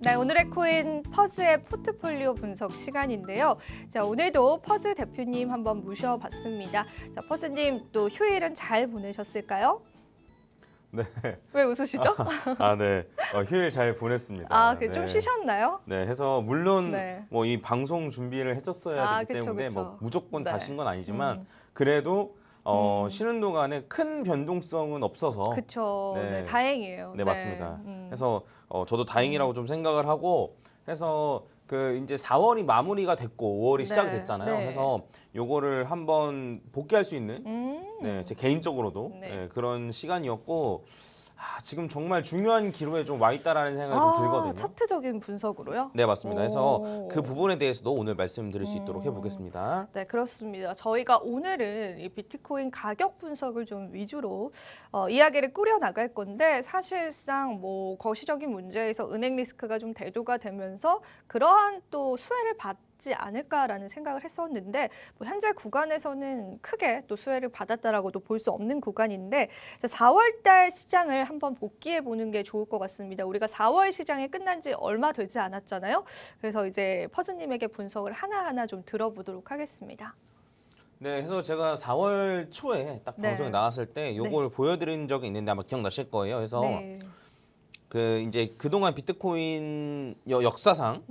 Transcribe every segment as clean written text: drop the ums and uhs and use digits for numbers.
네, 오늘의 코인 퍼즈의 포트폴리오 분석 시간인데요. 자, 오늘도 퍼즈 대표님 한번 모셔봤습니다. 자, 퍼즈님 또 휴일은 잘 보내셨을까요? 네. 왜 웃으시죠? 네. 휴일 잘 보냈습니다. 좀 쉬셨나요? 네, 해서 물론 네. 뭐 이 방송 준비를 했었어야 되기 그쵸, 때문에 그쵸. 뭐 무조건 다 네. 쉰 건 아니지만 그래도 쉬는 동안에 큰 변동성은 없어서 그쵸. 네. 네, 다행이에요. 네, 맞습니다. 해서 저도 다행이라고 좀 생각을 하고 해서 그 이제 4월이 마무리가 됐고 5월이 시작이 네, 됐잖아요. 네. 그래서 요거를 한번 복귀할 수 있는 네, 제 개인적으로도 네. 네, 그런 시간이었고 지금 정말 중요한 기로에 좀 와 있다라는 생각이 좀 들거든요. 차트적인 분석으로요? 네, 맞습니다. 그래서 오. 그 부분에 대해서도 오늘 말씀드릴 수 있도록 해보겠습니다. 네, 그렇습니다. 저희가 오늘은 이 비트코인 가격 분석을 좀 위주로 이야기를 꾸려 나갈 건데 사실상 뭐 거시적인 문제에서 은행 리스크가 좀 대두가 되면서 그러한 또 수혜를 받지 않을까라는 생각을 했었는데 뭐 현재 구간에서는 크게 또 수혜를 받았다라고도 볼 수 없는 구간인데 4월달 시장을 한번 복귀해 보는 게 좋을 것 같습니다. 우리가 4월 시장이 끝난 지 얼마 되지 않았잖아요. 그래서 이제 퍼즈님에게 분석을 하나하나 좀 들어보도록 하겠습니다. 네, 그래서 제가 4월 초에 딱 네. 방송에 나왔을 때 요걸 보여드린 적이 있는데 아마 기억나실 거예요. 그래서 네. 그 이제 그동안 비트코인 역사상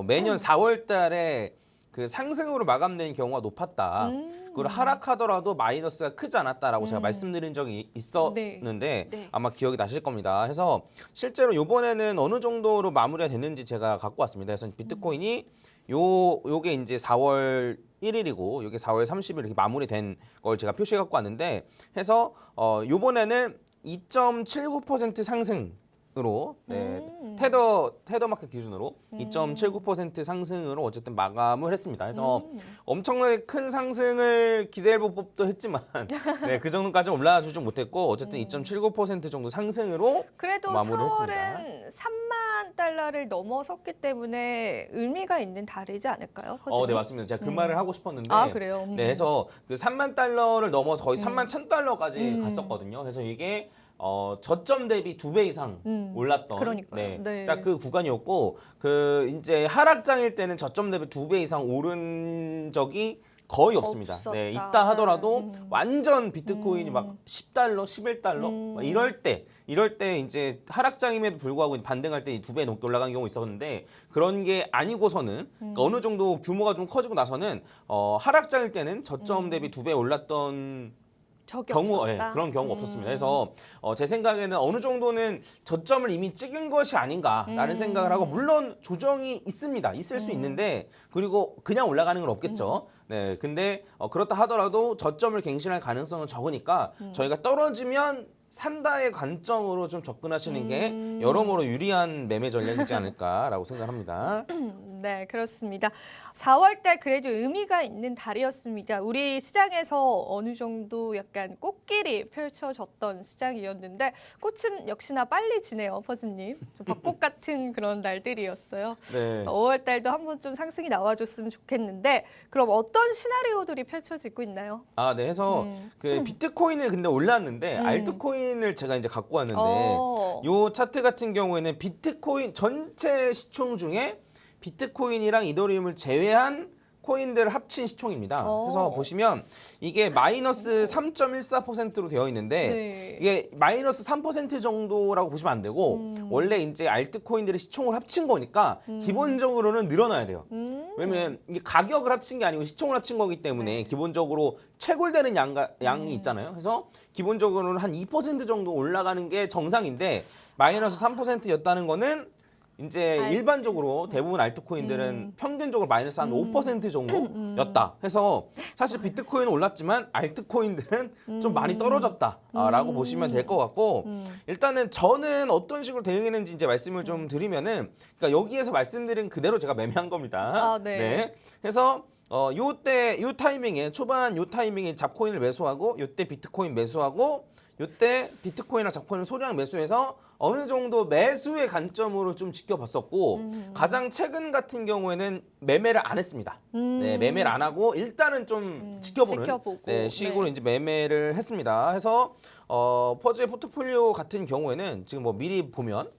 매년 4월 달에 그 상승으로 마감된 경우가 높았다. 그리고 하락하더라도 마이너스가 크지 않았다라고 제가 말씀드린 적이 있었는데 네. 아마 기억이 나실 겁니다. 그래서 실제로 이번에는 어느 정도로 마무리가 됐는지 제가 갖고 왔습니다. 그래서 비트코인이 요게 이제 4월 1일이고 요게 4월 30일 이렇게 마무리된 걸 제가 표시해 갖고 왔는데 해서 요번에는 2.79% 상승으로 테더마켓 기준으로 2.79% 상승으로 어쨌든 마감을 했습니다. 그래서 엄청나게 큰 상승을 기대해 볼 법도 했지만 네, 그 정도까지 올라와 주지 못했고 어쨌든 2.79% 정도 상승으로 그래도 마무리를 4월은 3만 달러를 넘어섰기 때문에 의미가 있는 달이지 않을까요? 퍼즈님? 네, 맞습니다. 제가 그 말을 하고 싶었는데 그래요? 네, 해서 그 3만 달러를 넘어서 거의 3만 1,000달러까지 갔었거든요. 그래서 이게 저점 대비 2배 이상 올랐던 그러니까요. 네. 딱 그 구간이었고 그 이제 하락장일 때는 저점 대비 2배 이상 오른 적이 거의 없습니다. 없었다. 네, 있다 하더라도 완전 비트코인이 막 10달러, 11달러 막 이럴 때 이제 하락장임에도 불구하고 반등할 때 2배 넘게 올라간 경우 있었는데 그런 게 아니고서는 그러니까 어느 정도 규모가 좀 커지고 나서는 하락장일 때는 저점 대비 2배 올랐던 경우 그런 경우가 없었습니다. 그래서 제 생각에는 어느 정도는 저점을 이미 찍은 것이 아닌가라는 생각을 하고 물론 조정이 있습니다. 있을 수 있는데 그리고 그냥 올라가는 건 없겠죠. 네, 근데 그렇다 하더라도 저점을 갱신할 가능성은 적으니까 저희가 떨어지면 산다의 관점으로 좀 접근하시는 게 여러모로 유리한 매매 전략이지 않을까라고 생각합니다. 네, 그렇습니다. 4월 달 그래도 의미가 있는 달이었습니다. 우리 시장에서 어느 정도 약간 꽃길이 펼쳐졌던 시장이었는데 꽃은 역시나 빨리 지네요, 퍼즈님. 좀 벚꽃 같은 그런 날들이었어요. 네. 5월 달도 한번 좀 상승이 나와줬으면 좋겠는데 그럼 어떤 시나리오들이 펼쳐지고 있나요? 네, 해서 그 비트코인을 근데 올랐는데 알트코인을 제가 이제 갖고 왔는데 요 차트 같은 경우에는 비트코인 전체 시총 중에 비트코인이랑 이더리움을 제외한 코인들을 합친 시총입니다. 그래서 보시면 이게 마이너스 3.14%로 되어 있는데 네. 이게 마이너스 3% 정도라고 보시면 안 되고 원래 이제 알트코인들의 시총을 합친 거니까 기본적으로는 늘어나야 돼요. 왜냐면 이게 가격을 합친 게 아니고 시총을 합친 거기 때문에 기본적으로 채굴되는 양이 있잖아요. 그래서 기본적으로는 한 2% 정도 올라가는 게 정상인데 마이너스 3%였다는 거는 이제 일반적으로 대부분 알트코인들은 평균적으로 마이너스 한 5% 정도였다. 해서 사실 비트코인은 올랐지만 알트코인들은 좀 많이 떨어졌다라고 보시면 될 것 같고 일단은 저는 어떤 식으로 대응했는지 이제 말씀을 좀 드리면은 그러니까 여기에서 말씀드린 그대로 제가 매매한 겁니다. 네. 그래서 요 타이밍에 초반 요 타이밍에 잡코인을 매수하고 요때 비트코인 매수하고 요때 비트코인이나 잡코인을 소량 매수해서 어느 정도 매수의 관점으로 좀 지켜봤었고 가장 최근 같은 경우에는 매매를 안 했습니다. 네, 매매를 안 하고 일단은 좀 지켜보는 식으로 이제 매매를 했습니다. 해서 퍼즈의 포트폴리오 같은 경우에는 지금 뭐 미리 보면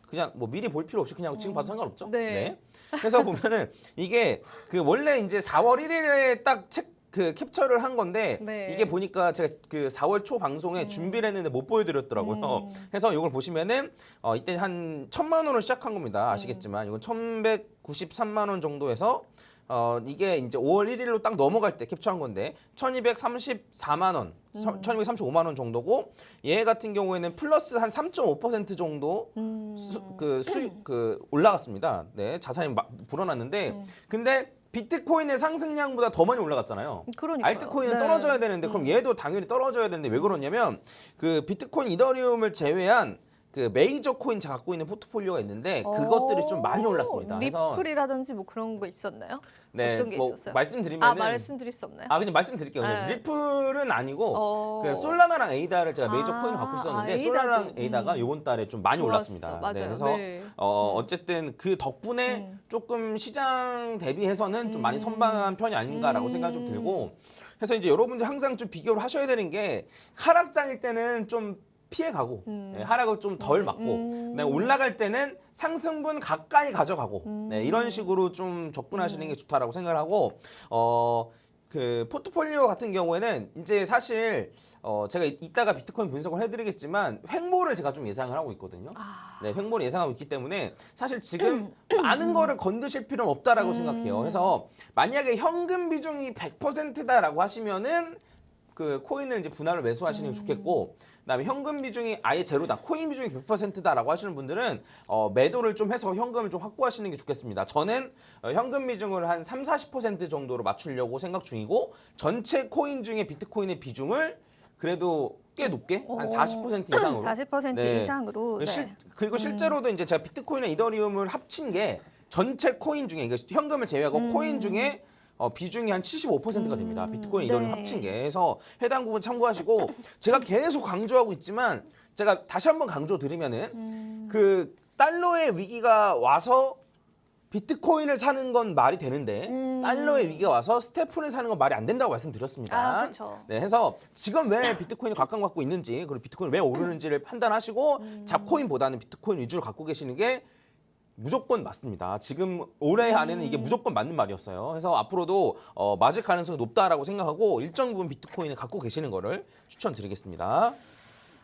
그냥 뭐 미리 볼 필요 없이 그냥 지금 봐도 상관없죠. 네. 그래서 보면은 이게 그 원래 이제 4월 1일에 딱 그 캡처를 한 건데 네. 이게 보니까 제가 그 4월 초 방송에 준비를 했는데 못 보여드렸더라고요. 그래서 이걸 보시면은 이때 한 1,000만 원으로 시작한 겁니다. 아시겠지만 이건 1,193만 원 정도에서 이게 이제 5월 1일로 딱 넘어갈 때 캡처한 건데 1,234만 원, 1,235만 원 정도고 얘 같은 경우에는 플러스 한 3.5% 정도 수익 올라갔습니다. 네, 자산이 불어났는데 근데 비트코인의 상승량보다 더 많이 올라갔잖아요. 그러니까요. 알트코인은 네. 떨어져야 되는데 그럼 얘도 당연히 떨어져야 되는데 왜 그러냐면 그 비트코인, 이더리움을 제외한 그 메이저 코인 갖고 있는 포트폴리오가 있는데 그것들이 좀 많이 올랐습니다. 그래서 리플이라든지 뭐 그런 거 있었나요? 네, 어떤 게 뭐 있었어요? 말씀드리면은 말씀드릴 수 없나요? 그냥 말씀드릴게요. 네. 리플은 아니고 그 솔라나랑 에이다를 제가 메이저 코인을 갖고 있었는데 에이다도. 솔라나랑 에이다가 이번 달에 좀 많이 올랐습니다. 맞아요. 네, 그래서 네. 어쨌든 그 덕분에 조금 시장 대비해서는 좀 많이 선방한 편이 아닌가라고 생각이 좀 들고 그래서 이제 여러분들 항상 좀 비교를 하셔야 되는 게 하락장일 때는 좀 피해가고 네, 하락을 좀 덜 맞고 네, 올라갈 때는 상승분 가까이 가져가고 네, 이런 식으로 좀 접근하시는 게 좋다라고 생각을 하고 그 포트폴리오 같은 경우에는 이제 사실 제가 이따가 비트코인 분석을 해드리겠지만 횡보를 제가 좀 예상을 하고 있거든요. 네, 횡보를 예상하고 있기 때문에 사실 지금 많은 거를 건드실 필요는 없다라고 생각해요. 그래서 만약에 현금 비중이 100%다라고 하시면은 그 코인을 이제 분할을 매수하시는 게 좋겠고 그다음에 현금 비중이 아예 제로다, 코인 비중이 100%다라고 하시는 분들은 매도를 좀 해서 현금을 좀 확보하시는 게 좋겠습니다. 저는 현금 비중을 한 30-40% 정도로 맞추려고 생각 중이고 전체 코인 중에 비트코인의 비중을 그래도 꽤 높게 한 40% 이상으로 40% 네. 이상으로. 네. 그리고 실제로도 이제 제가 비트코인과 이더리움을 합친 게 전체 코인 중에 이거 현금을 제외하고 코인 중에 비중이 한 75%가 됩니다. 비트코인, 이더리움 네. 합친 게. 해서 해당 부분 참고하시고 제가 계속 강조하고 있지만 제가 다시 한번 강조드리면은 그 달러의 위기가 와서 비트코인을 사는 건 말이 되는데 달러의 위기가 와서 스태프를 사는 건 말이 안 된다고 말씀드렸습니다. 그렇죠. 네, 해서 지금 왜 비트코인이 각광받고 있는지 그리고 비트코인이 왜 오르는지를 판단하시고 잡코인보다는 비트코인 위주로 갖고 계시는 게 무조건 맞습니다. 지금 올해 안에는 이게 무조건 맞는 말이었어요. 그래서 앞으로도 맞을 가능성이 높다라고 생각하고 일정 부분 비트코인을 갖고 계시는 거를 추천드리겠습니다.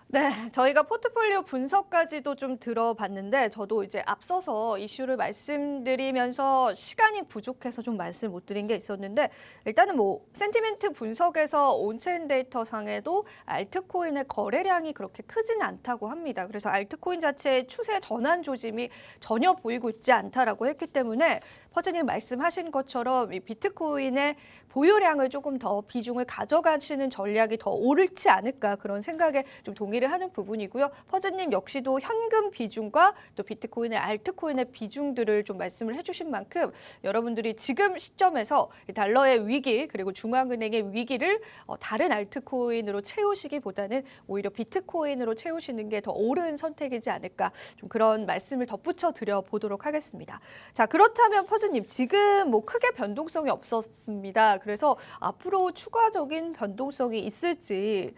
네, 저희가 포트폴리오 분석까지도 좀 들어봤는데 저도 이제 앞서서 이슈를 말씀드리면서 시간이 부족해서 좀 말씀 못 드린 게 있었는데 일단은 뭐 센티멘트 분석에서 온체인 데이터 상에도 알트코인의 거래량이 그렇게 크지는 않다고 합니다. 그래서 알트코인 자체의 추세 전환 조짐이 전혀 보이고 있지 않다라고 했기 때문에 퍼즈님 말씀하신 것처럼 이 비트코인의 보유량을 조금 더 비중을 가져가시는 전략이 더 옳지 않을까 그런 생각에 좀 동의를 하는 부분이고요. 퍼즈님 역시도 현금 비중과 또 비트코인의 알트코인의 비중들을 좀 말씀을 해주신 만큼 여러분들이 지금 시점에서 달러의 위기 그리고 중앙은행의 위기를 다른 알트코인으로 채우시기보다는 오히려 비트코인으로 채우시는 게 더 옳은 선택이지 않을까 좀 그런 말씀을 덧붙여 드려 보도록 하겠습니다. 자, 그렇다면 퍼즈님 지금 뭐 크게 변동성이 없었습니다. 그래서 앞으로 추가적인 변동성이 있을지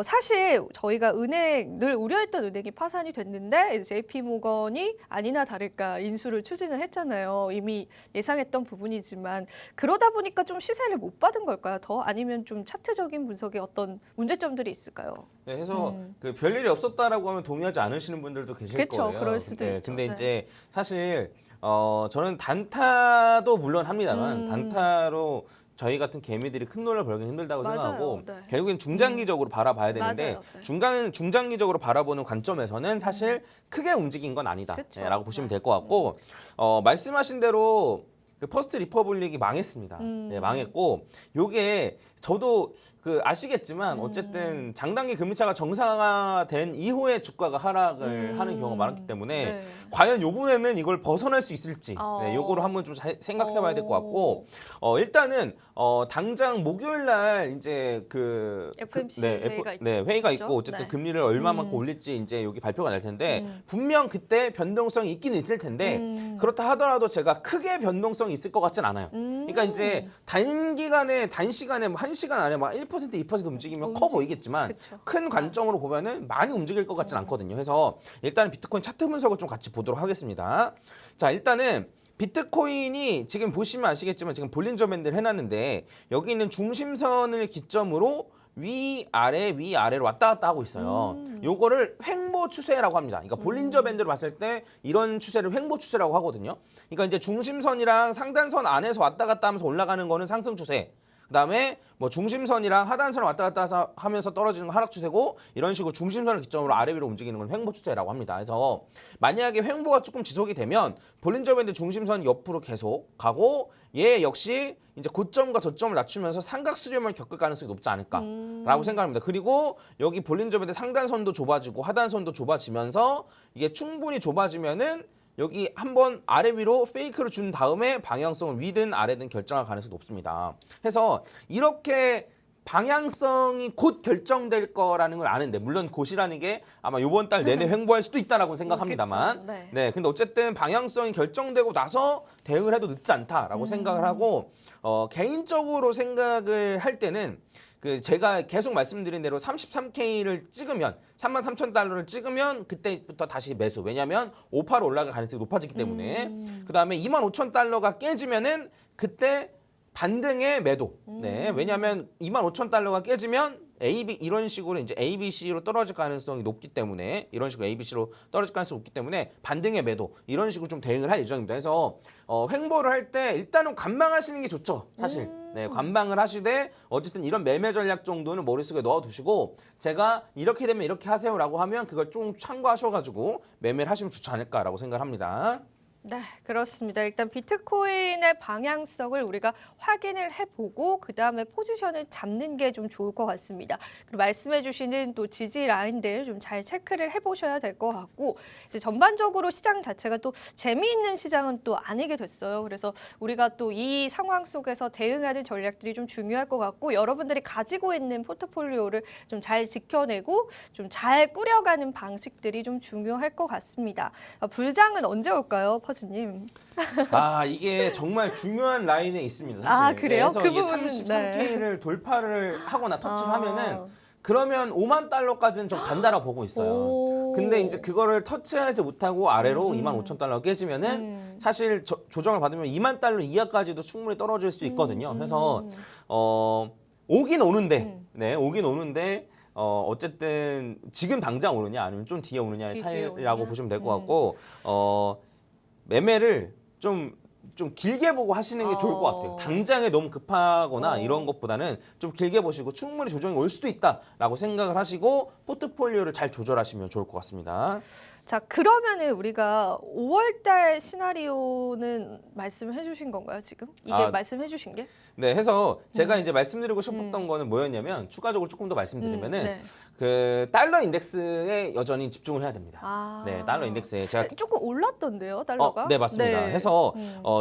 사실 저희가 은행 늘 우려했던 은행이 파산이 됐는데 JP모건이 아니나 다를까 인수를 추진을 했잖아요. 이미 예상했던 부분이지만 그러다 보니까 좀 시세를 못 받은 걸까요? 더 아니면 좀 차트적인 분석에 어떤 문제점들이 있을까요? 네, 해서 그 별일이 없었다라고 하면 동의하지 않으시는 분들도 계실 그쵸, 거예요. 그럴 수도 있죠. 근데 네. 이제 사실 저는 단타도 물론 합니다만 단타로 저희 같은 개미들이 큰 돈을 벌기 힘들다고 맞아요. 생각하고 네. 결국엔 중장기적으로 바라봐야 되는데 맞아요. 네. 중장기적으로 바라보는 관점에서는 사실 크게 움직인 건 아니다 그쵸. 라고 보시면 네. 될 것 같고 말씀하신 대로 그 퍼스트 리퍼블릭이 망했습니다. 네, 망했고 요게 저도 그 아시겠지만 어쨌든 장단기 금리차가 정상화된 이후에 주가가 하락을 하는 경우가 많았기 때문에 네. 과연 요번에는 이걸 벗어날 수 있을지 네, 요거를 한번 좀 생각해봐야 될 것 같고 일단은 당장 목요일 날 이제 그 FMC 회의가 있죠? 있고 어쨌든 네. 금리를 얼마만큼 올릴지 이제 여기 발표가 날 텐데 분명 그때 변동성이 있긴 있을 텐데 그렇다 하더라도 제가 크게 변동성이 있을 것 같진 않아요. 그러니까 이제 단시간에 뭐 1시간 안에 막 1%, 2% 움직이면 커 보이겠지만 그쵸. 큰 관점으로 보면은 많이 움직일 것 같진 않거든요. 그래서 일단 비트코인 차트 분석을 좀 같이 보도록 하겠습니다. 자, 일단은 비트코인이 지금 보시면 아시겠지만 지금 볼린저 밴드를 해놨는데 여기 있는 중심선을 기점으로 위아래로 왔다 갔다 하고 있어요. 요거를 횡보 추세라고 합니다. 그러니까 볼린저 밴드로 봤을 때 이런 추세를 횡보 추세라고 하거든요. 그러니까 이제 중심선이랑 상단선 안에서 왔다 갔다 하면서 올라가는 거는 상승 추세. 그다음에 뭐 중심선이랑 하단선을 왔다 갔다 하면서 떨어지는 건 하락 추세고 이런 식으로 중심선을 기점으로 아래 위로 움직이는 건 횡보 추세라고 합니다. 그래서 만약에 횡보가 조금 지속이 되면 볼린저 밴드 중심선 옆으로 계속 가고 얘 역시 이제 고점과 저점을 낮추면서 삼각 수렴을 겪을 가능성이 높지 않을까라고 생각합니다. 그리고 여기 볼린저 밴드 상단선도 좁아지고 하단선도 좁아지면서 이게 충분히 좁아지면은 여기 한번 아래 위로 페이크를 준 다음에 방향성을 위든 아래든 결정할 가능성이 높습니다. 그래서 이렇게 방향성이 곧 결정될 거라는 걸 아는데 물론 곧이라는 게 아마 이번 달 내내 횡보할 수도 있다라고 생각합니다만 네, 근데 어쨌든 방향성이 결정되고 나서 대응을 해도 늦지 않다라고 생각을 하고 개인적으로 생각을 할 때는 그 제가 계속 말씀드린 대로 33K를 찍으면 33,000달러를 찍으면 그때부터 다시 매수. 왜냐하면 5%로 올라갈 가능성이 높아지기 때문에. 그다음에 25,000달러가 깨지면은 그때 반등의 매도. 네. 왜냐하면 25,000달러가 깨지면 AB 이런 식으로 이제 ABC로 떨어질 가능성이 높기 때문에 이런 식으로 ABC로 떨어질 가능성이 높기 때문에 반등의 매도 이런 식으로 좀 대응을 할 예정입니다. 그래서 횡보를 할 때 일단은 관망하시는 게 좋죠. 사실. 네, 관망을 하시되 어쨌든 이런 매매 전략 정도는 머릿속에 넣어두시고 제가 이렇게 되면 이렇게 하세요라고 하면 그걸 좀 참고하셔가지고 매매를 하시면 좋지 않을까라고 생각합니다. 네, 그렇습니다. 일단 비트코인의 방향성을 우리가 확인을 해보고 그 다음에 포지션을 잡는 게 좀 좋을 것 같습니다. 그리고 말씀해주시는 또 지지 라인들 좀 잘 체크를 해보셔야 될 것 같고 이제 전반적으로 시장 자체가 또 재미있는 시장은 또 아니게 됐어요. 그래서 우리가 또 이 상황 속에서 대응하는 전략들이 좀 중요할 것 같고 여러분들이 가지고 있는 포트폴리오를 좀 잘 지켜내고 좀 잘 꾸려가는 방식들이 좀 중요할 것 같습니다. 불장은 언제 올까요? 퍼즈님. 아, 이게 정말 중요한 라인에 있습니다. 사실. 아, 그래요? 그래서 그 이게 부분은, 33K를 돌파를 하거나 터치를 하면은 그러면 5만 달러까지는 좀 간다라고 보고 있어요. 근데 이제 그거를 터치하지 못하고 아래로 25,000달러가 깨지면은 사실 조정을 받으면 2만 달러 이하까지도 충분히 떨어질 수 있거든요. 그래서 오긴 오는데, 네, 오긴 오는데 어쨌든 지금 당장 오느냐 아니면 좀 뒤에 오느냐의 차이라고 보시면 될 것 같고 매매를 좀 길게 보고 하시는 게 좋을 것 같아요. 당장에 너무 급하거나 이런 것보다는 좀 길게 보시고 충분히 조정이 올 수도 있다라고 생각을 하시고 포트폴리오를 잘 조절하시면 좋을 것 같습니다. 자, 그러면은 우리가 5월달 시나리오는 말씀해 주신 건가요, 지금? 이게 말씀해 주신 게? 네, 해서 제가 이제 말씀드리고 싶었던 거는 뭐였냐면 추가적으로 조금 더 말씀드리면은 네. 그 달러 인덱스에 여전히 집중을 해야 됩니다. 네, 달러 인덱스에 제가 조금 올랐던데요, 달러가? 네, 맞습니다. 네. 해서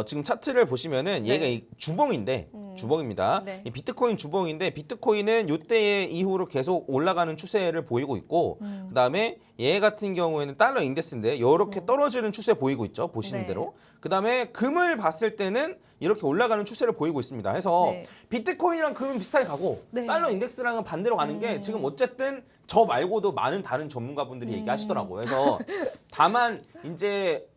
지금 차트를 보시면은 얘가 네. 이 주봉인데 주봉입니다. 네. 이 비트코인 주봉인데 비트코인은 요때 이후로 계속 올라가는 추세를 보이고 있고 그다음에 얘 같은 경우에는 달러 인덱스인데 이렇게 떨어지는 추세 보이고 있죠. 보시는 네. 대로. 그다음에 금을 봤을 때는 이렇게 올라가는 추세를 보이고 있습니다. 해서 네. 비트코인이랑 금은 비슷하게 가고 네. 달러 인덱스랑은 반대로 가는 게 지금 어쨌든 저 말고도 많은 다른 전문가분들이 얘기하시더라고요. 그래서 다만 이제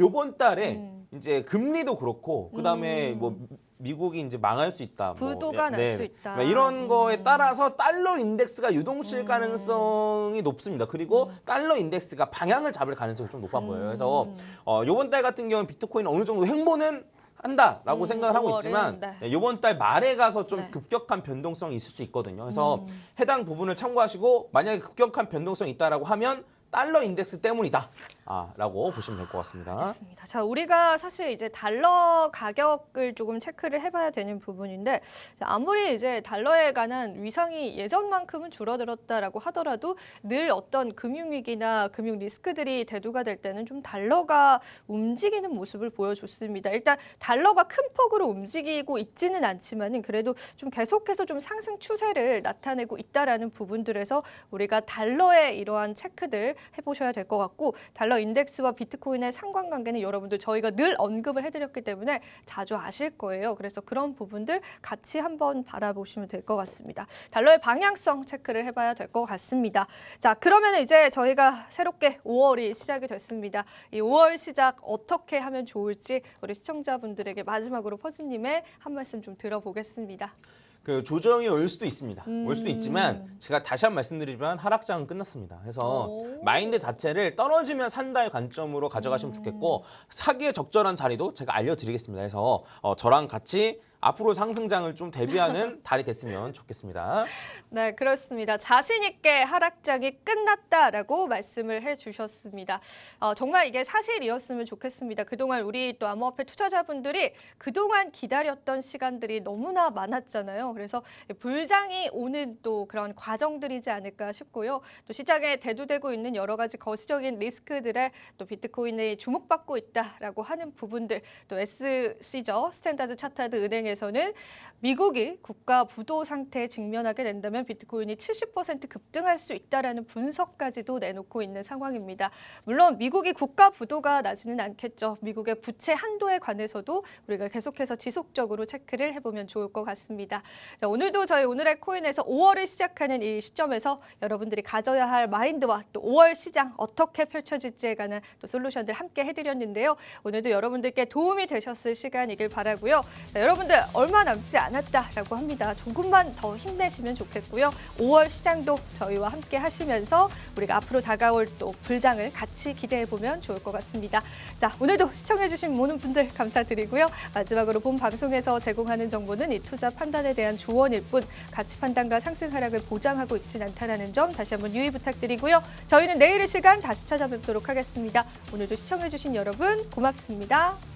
요번 달에 이제 금리도 그렇고 그다음에 뭐 미국이 이제 망할 수 있다. 부도가 날 수 있다. 이런 거에 따라서 달러 인덱스가 유동칠 가능성이 높습니다. 그리고 달러 인덱스가 방향을 잡을 가능성이 좀 높아 보여요. 그래서 이번 달 같은 경우는 비트코인 어느 정도 횡보는 한다라고 생각을 하고 5월은, 있지만 네. 이번 달 말에 가서 좀 네. 급격한 변동성이 있을 수 있거든요. 그래서 해당 부분을 참고하시고 만약에 급격한 변동성이 있다라고 하면 달러 인덱스 때문이다. 라고 보시면 될 것 같습니다. 알겠습니다. 자, 우리가 사실 이제 달러 가격을 조금 체크를 해봐야 되는 부분인데 아무리 이제 달러에 관한 위상이 예전만큼은 줄어들었다라고 하더라도 늘 어떤 금융위기나 금융 리스크들이 대두가 될 때는 좀 달러가 움직이는 모습을 보여줬습니다. 일단 달러가 큰 폭으로 움직이고 있지는 않지만은 그래도 좀 계속해서 좀 상승 추세를 나타내고 있다라는 부분들에서 우리가 달러의 이러한 체크들 해보셔야 될 것 같고 달러 달러 인덱스와 비트코인의 상관관계는 여러분들 저희가 늘 언급을 해드렸기 때문에 자주 아실 거예요. 그래서 그런 부분들 같이 한번 바라보시면 될 것 같습니다. 달러의 방향성 체크를 해봐야 될 것 같습니다. 자, 그러면 이제 저희가 새롭게 5월이 시작이 됐습니다. 이 5월 시작 어떻게 하면 좋을지 우리 시청자분들에게 마지막으로 퍼즈님의 한 말씀 좀 들어보겠습니다. 그 조정이 올 수도 있습니다. 올 수도 있지만 제가 다시 한번 말씀드리지만 하락장은 끝났습니다. 그래서 마인드 자체를 떨어지면 산다의 관점으로 가져가시면 좋겠고 사기에 적절한 자리도 제가 알려드리겠습니다. 그래서 저랑 같이 앞으로 상승장을 좀 대비하는 달이 됐으면 좋겠습니다. 네, 그렇습니다. 자신 있게 하락장이 끝났다라고 말씀을 해주셨습니다. 정말 이게 사실이었으면 좋겠습니다. 그동안 우리 또 암호화폐 투자자분들이 그동안 기다렸던 시간들이 너무나 많았잖아요. 그래서 불장이 오는 또 그런 과정들이지 않을까 싶고요. 또 시장에 대두되고 있는 여러 가지 거시적인 리스크들에 또 비트코인이 주목받고 있다라고 하는 부분들, 또 SC죠, 스탠다드 차타드 은행에서는 미국이 국가 부도 상태에 직면하게 된다면 비트코인이 70% 급등할 수 있다라는 분석까지도 내놓고 있는 상황입니다. 물론 미국이 국가 부도가 나지는 않겠죠. 미국의 부채 한도에 관해서도 우리가 계속해서 지속적으로 체크를 해보면 좋을 것 같습니다. 자, 오늘도 저희 오늘의 코인에서 5월을 시작하는 이 시점에서 여러분들이 가져야 할 마인드와 또 5월 시장 어떻게 펼쳐질지에 관한 또 솔루션들 함께 해드렸는데요. 오늘도 여러분들께 도움이 되셨을 시간이길 바라고요. 자, 여러분들 얼마 남지 않았다라고 합니다. 조금만 더 힘내시면 좋겠고요. 5월 시장도 저희와 함께 하시면서 우리가 앞으로 다가올 또 불장을 같이 기대해 보면 좋을 것 같습니다. 자, 오늘도 시청해주신 모든 분들 감사드리고요. 마지막으로 본 방송에서 제공하는 정보는 이 투자 판단에 대한 조언일 뿐 가치 판단과 상승 하락을 보장하고 있진 않다는 점 다시 한번 유의 부탁드리고요. 저희는 내일 이 시간 다시 찾아뵙도록 하겠습니다. 오늘도 시청해주신 여러분 고맙습니다.